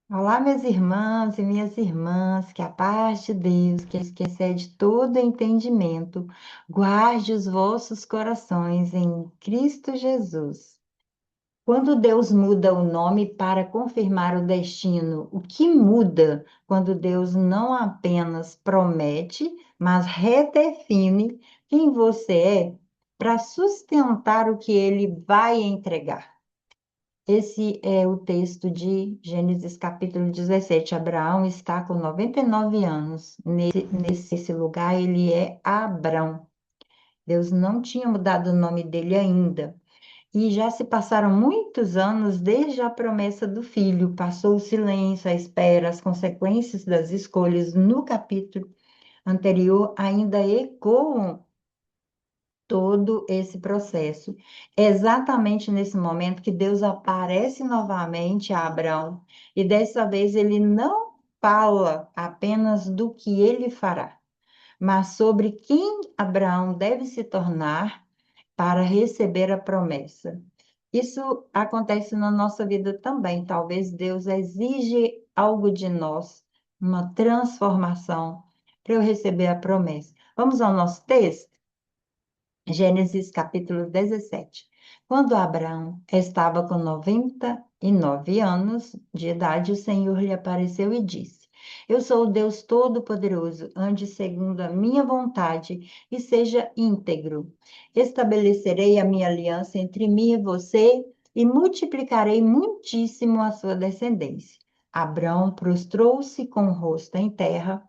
Olá, meus irmãos e minhas irmãs, que a paz de Deus, que excede todo entendimento, guarde os vossos corações em Cristo Jesus. Quando Deus muda o nome para confirmar o destino, o que muda quando Deus não apenas promete, mas redefine quem você é para sustentar o que ele vai entregar? Esse é o texto de Gênesis capítulo 17. Abraão está com 99 anos. Nesse lugar, ele é Abrão. Deus não tinha mudado o nome dele ainda. E já se passaram muitos anos desde a promessa do filho. Passou o silêncio, a espera, as consequências das escolhas no capítulo anterior ainda ecoam todo esse processo. É exatamente nesse momento que Deus aparece novamente a Abraão, e dessa vez ele não fala apenas do que ele fará, mas sobre quem Abraão deve se tornar para receber a promessa. Isso acontece na nossa vida também. Talvez Deus exige algo de nós, uma transformação, para eu receber a promessa. Vamos ao nosso texto? Gênesis capítulo 17. Quando Abraão estava com 99 anos de idade, o Senhor lhe apareceu e disse: Eu sou o Deus Todo-Poderoso, ande segundo a minha vontade e seja íntegro. Estabelecerei a minha aliança entre mim e você e multiplicarei muitíssimo a sua descendência. Abraão prostrou-se com o rosto em terra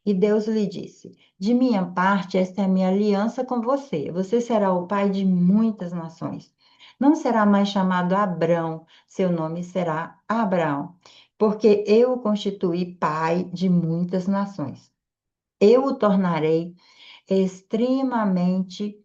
e Deus lhe disse: De minha parte, esta é a minha aliança com você. Você será o pai de muitas nações. Não será mais chamado Abrão, seu nome será Abraão, porque eu o constituí pai de muitas nações. Eu o tornarei extremamente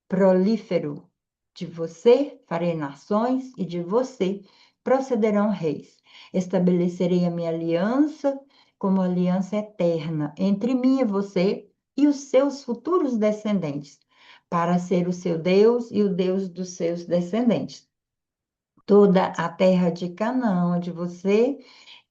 prolífero. De você farei nações e de você procederão reis. Estabelecerei a minha aliança como aliança eterna entre mim e você e os seus futuros descendentes, para ser o seu Deus e o Deus dos seus descendentes. Toda a terra de Canaã, onde você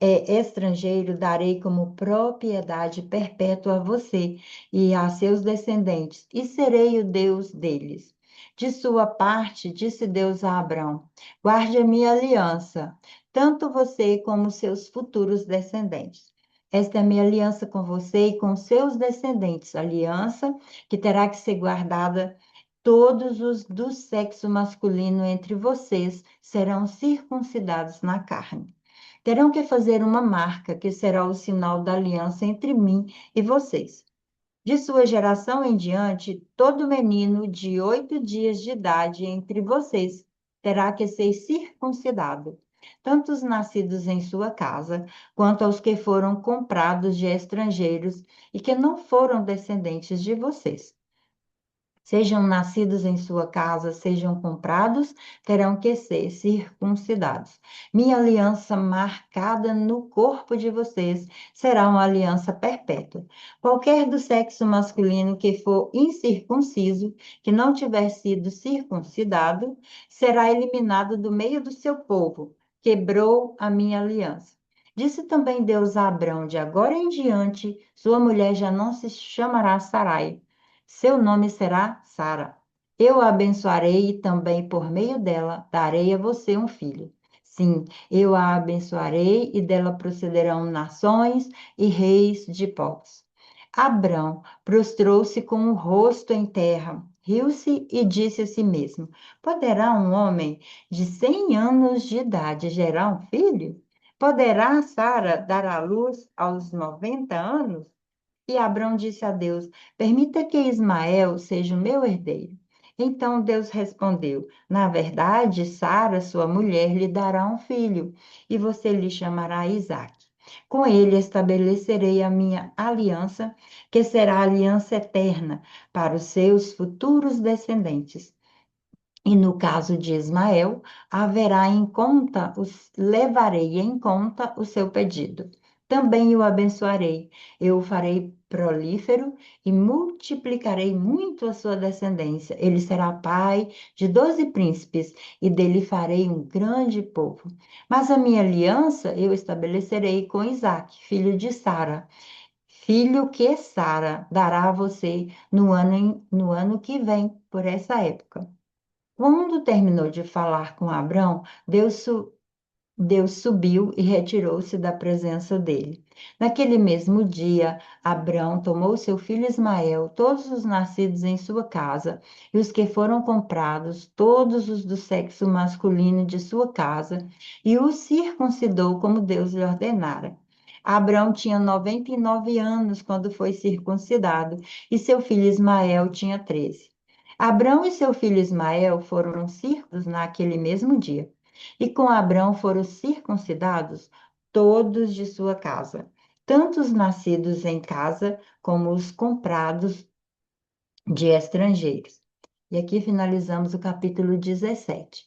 é estrangeiro, darei como propriedade perpétua a você e a seus descendentes, e serei o Deus deles. De sua parte, disse Deus a Abrão: Guarde a minha aliança, tanto você como seus futuros descendentes. Esta é a minha aliança com você e com seus descendentes, aliança que terá que ser guardada. Todos os do sexo masculino entre vocês serão circuncidados na carne. Terão que fazer uma marca, que será o sinal da aliança entre mim e vocês. De sua geração em diante, todo menino de 8 dias de idade entre vocês terá que ser circuncidado, tanto os nascidos em sua casa, quanto aos que foram comprados de estrangeiros e que não foram descendentes de vocês. Sejam nascidos em sua casa, sejam comprados, terão que ser circuncidados. Minha aliança marcada no corpo de vocês será uma aliança perpétua. Qualquer do sexo masculino que for incircunciso, que não tiver sido circuncidado, será eliminado do meio do seu povo. Quebrou a minha aliança. Disse também Deus a Abrão: de agora em diante, sua mulher já não se chamará Sarai, seu nome será Sara. Eu a abençoarei e também por meio dela darei a você um filho. Sim, eu a abençoarei e dela procederão nações e reis de povos. Abrão prostrou-se com o rosto em terra, riu-se e disse a si mesmo: Poderá um homem de 100 anos de idade gerar um filho? Poderá Sara dar à luz aos 90 anos? E Abrão disse a Deus: Permita que Ismael seja o meu herdeiro. Então Deus respondeu: Na verdade, Sara, sua mulher, lhe dará um filho, e você lhe chamará Isaque. Com ele estabelecerei a minha aliança, que será aliança eterna para os seus futuros descendentes. E no caso de Ismael, levarei em conta o seu pedido. também o abençoarei. Eu o farei prolífero e multiplicarei muito a sua descendência. Ele será pai de 12 príncipes e dele farei um grande povo. Mas a minha aliança eu estabelecerei com Isaque, filho de Sara, filho que Sara dará a você no ano que vem, por essa época. Quando terminou de falar com Abrão, Deus subiu e retirou-se da presença dele. Naquele mesmo dia, Abrão tomou seu filho Ismael, todos os nascidos em sua casa, e os que foram comprados, todos os do sexo masculino de sua casa, e os circuncidou como Deus lhe ordenara. Abrão tinha 99 anos quando foi circuncidado, e seu filho Ismael tinha 13. Abrão e seu filho Ismael foram circuncidados naquele mesmo dia. E com Abrão foram circuncidados todos de sua casa, tanto os nascidos em casa como os comprados de estrangeiros. E aqui finalizamos o capítulo 17.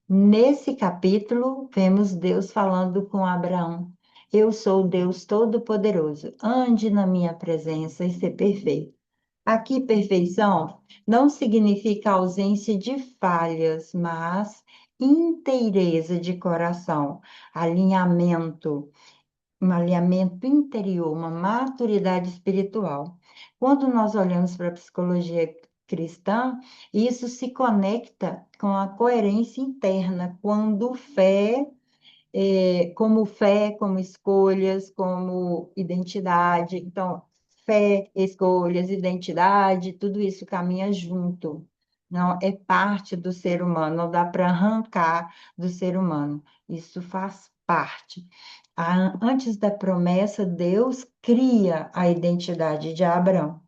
Nesse capítulo, vemos Deus falando com Abraão. Eu sou Deus Todo-Poderoso. Ande na minha presença e ser perfeito. Aqui, perfeição não significa ausência de falhas, mas inteireza de coração, alinhamento, um alinhamento interior, uma maturidade espiritual. Quando nós olhamos para a psicologia cristã, isso se conecta com a coerência interna, quando fé, como escolhas, como identidade. Então, fé, escolhas, identidade, tudo isso caminha junto. Não é parte do ser humano, não dá para arrancar do ser humano. Isso faz parte. Antes da promessa, Deus cria a identidade de Abraão.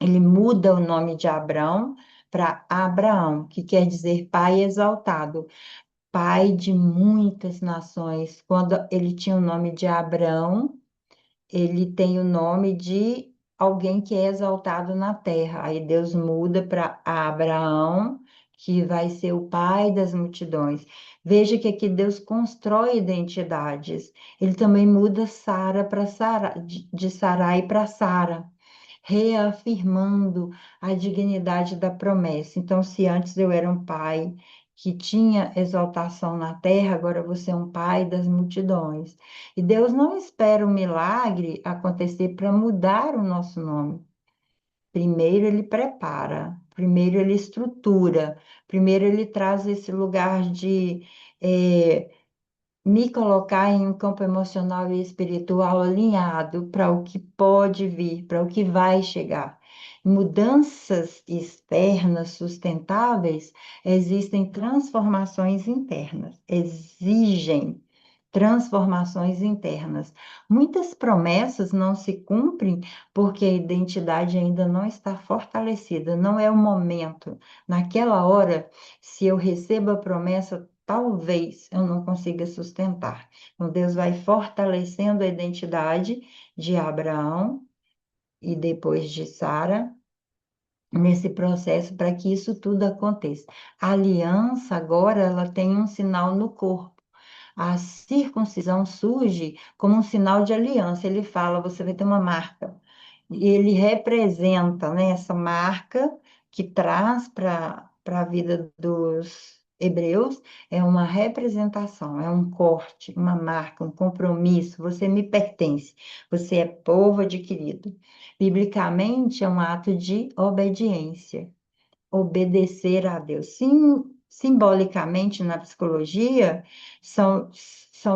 Ele muda o nome de Abraão para Abraão, que quer dizer pai exaltado, pai de muitas nações. Quando ele tinha o nome de Abrão, ele tem o nome de alguém que é exaltado na terra. Aí Deus muda para Abraão, que vai ser o pai das multidões. Veja que aqui Deus constrói identidades. Ele também muda Sara para Sara, de Sarai para Sara, reafirmando a dignidade da promessa. Então, se antes eu era um pai que tinha exaltação na terra, agora você é um pai das multidões. E Deus não espera o milagre acontecer para mudar o nosso nome. Primeiro ele prepara, primeiro ele estrutura, primeiro ele traz esse lugar de me colocar em um campo emocional e espiritual alinhado para o que pode vir, para o que vai chegar. Mudanças externas sustentáveis existem transformações internas, exigem transformações internas. Muitas promessas não se cumprem porque a identidade ainda não está fortalecida, não é o momento. Naquela hora, se eu recebo a promessa, talvez eu não consiga sustentar. Então, Deus vai fortalecendo a identidade de Abraão e depois de Sara, nesse processo para que isso tudo aconteça. A aliança agora ela tem um sinal no corpo. A circuncisão surge como um sinal de aliança. Ele fala, você vai ter uma marca. E ele representa, né, essa marca que traz para a vida dos hebreus, é uma representação, é um corte, uma marca, um compromisso. Você me pertence, você é povo adquirido. Biblicamente, é um ato de obediência, obedecer a Deus. Simbolicamente, na psicologia, são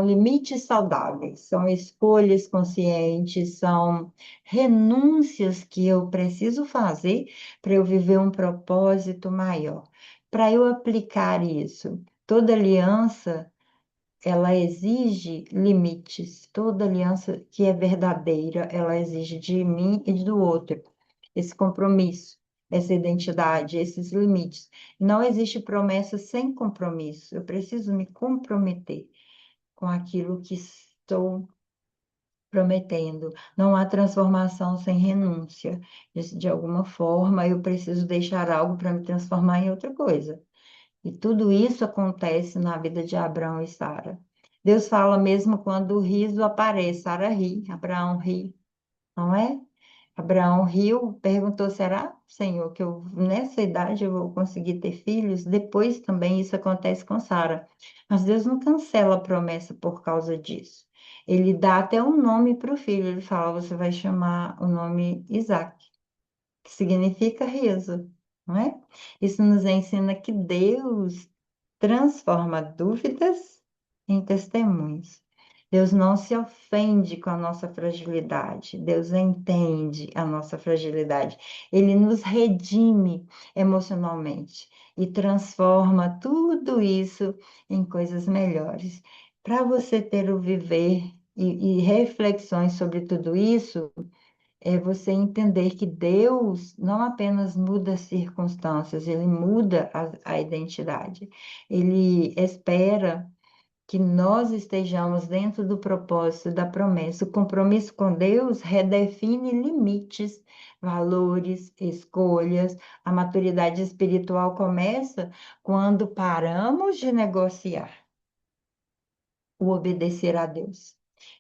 limites saudáveis, são escolhas conscientes, são renúncias que eu preciso fazer para eu viver um propósito maior. Para eu aplicar isso, toda aliança ela exige limites. Toda aliança que é verdadeira, ela exige de mim e do outro esse compromisso, essa identidade, esses limites. Não existe promessa sem compromisso. Eu preciso me comprometer com aquilo que estou prometendo. Não há transformação sem renúncia. De alguma forma, eu preciso deixar algo para me transformar em outra coisa. E tudo isso acontece na vida de Abraão e Sara. Deus fala mesmo quando o riso aparece, Sara ri, Abraão ri, não é? Abraão riu, perguntou: será, Senhor, que eu nessa idade eu vou conseguir ter filhos? Depois também isso acontece com Sara. Mas Deus não cancela a promessa por causa disso. Ele dá até um nome para o filho. Ele fala: você vai chamar o nome Isaac, que significa riso, não é? Isso nos ensina que Deus transforma dúvidas em testemunhos. Deus não se ofende com a nossa fragilidade, Deus entende a nossa fragilidade. Ele nos redime emocionalmente e transforma tudo isso em coisas melhores. Para você ter o viver e reflexões sobre tudo isso, é você entender que Deus não apenas muda as circunstâncias, ele muda a identidade. Ele espera que nós estejamos dentro do propósito da promessa. O compromisso com Deus redefine limites, valores, escolhas. A maturidade espiritual começa quando paramos de negociar o obedecer a Deus.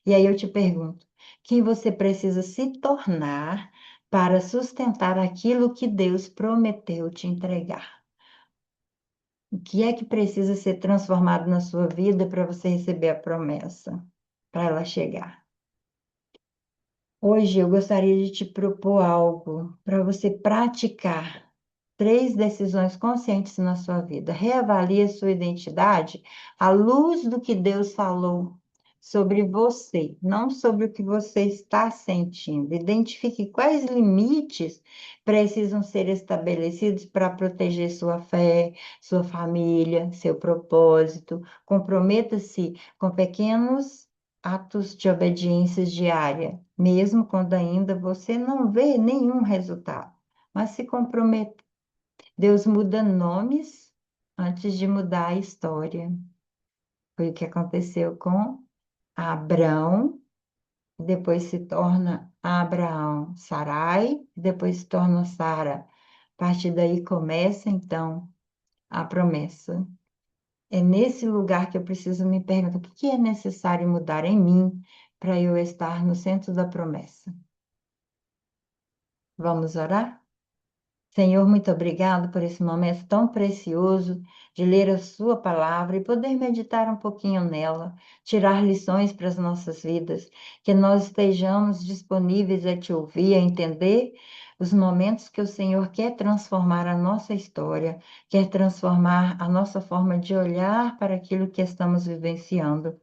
E aí eu te pergunto, quem você precisa se tornar para sustentar aquilo que Deus prometeu te entregar? O que é que precisa ser transformado na sua vida para você receber a promessa, para ela chegar? Hoje eu gostaria de te propor algo para você praticar três decisões conscientes na sua vida. Reavalie a sua identidade à luz do que Deus falou sobre você, não sobre o que você está sentindo. Identifique quais limites precisam ser estabelecidos para proteger sua fé, sua família, seu propósito. Comprometa-se com pequenos atos de obediência diária, mesmo quando ainda você não vê nenhum resultado. Mas se comprometa. Deus muda nomes antes de mudar a história. Foi o que aconteceu com Abrão, depois se torna Abraão, Sarai, depois se torna Sara. A partir daí começa então a promessa. É nesse lugar que eu preciso me perguntar: o que é necessário mudar em mim para eu estar no centro da promessa? Vamos orar? Senhor, muito obrigado por esse momento tão precioso de ler a Sua palavra e poder meditar um pouquinho nela, tirar lições para as nossas vidas, que nós estejamos disponíveis a te ouvir, a entender os momentos que o Senhor quer transformar a nossa história, quer transformar a nossa forma de olhar para aquilo que estamos vivenciando.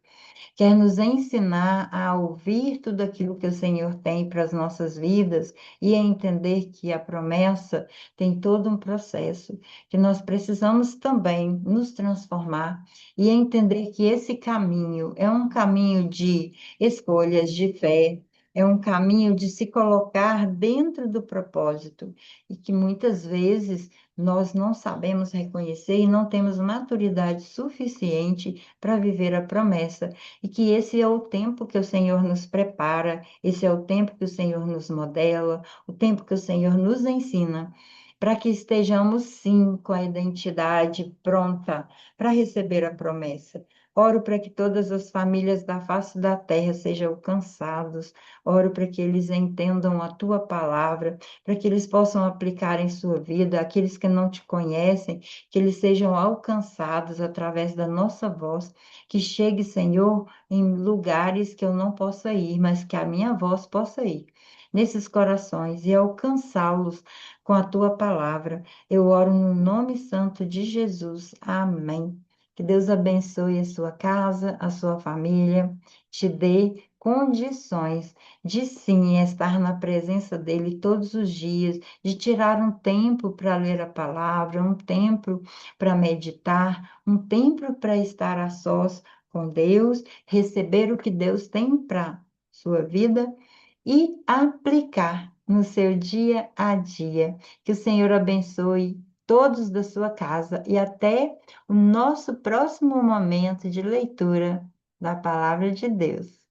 Quer nos ensinar a ouvir tudo aquilo que o Senhor tem para as nossas vidas e a entender que a promessa tem todo um processo, que nós precisamos também nos transformar e entender que esse caminho é um caminho de escolhas, de fé. É um caminho de se colocar dentro do propósito e que muitas vezes nós não sabemos reconhecer e não temos maturidade suficiente para viver a promessa e que esse é o tempo que o Senhor nos prepara, esse é o tempo que o Senhor nos modela, o tempo que o Senhor nos ensina, para que estejamos, sim, com a identidade pronta para receber a promessa. Oro para que todas as famílias da face da terra sejam alcançados. Oro para que eles entendam a tua palavra, para que eles possam aplicar em sua vida, aqueles que não te conhecem, que eles sejam alcançados através da nossa voz. Que chegue, Senhor, em lugares que eu não possa ir, mas que a minha voz possa ir nesses corações e alcançá-los com a tua palavra. Eu oro no nome santo de Jesus. Amém. Que Deus abençoe a sua casa, a sua família, te dê condições de sim estar na presença dele todos os dias, de tirar um tempo para ler a palavra, um tempo para meditar, um tempo para estar a sós com Deus, receber o que Deus tem para sua vida e aplicar no seu dia a dia. Que o Senhor abençoe todos da sua casa e até o nosso próximo momento de leitura da palavra de Deus.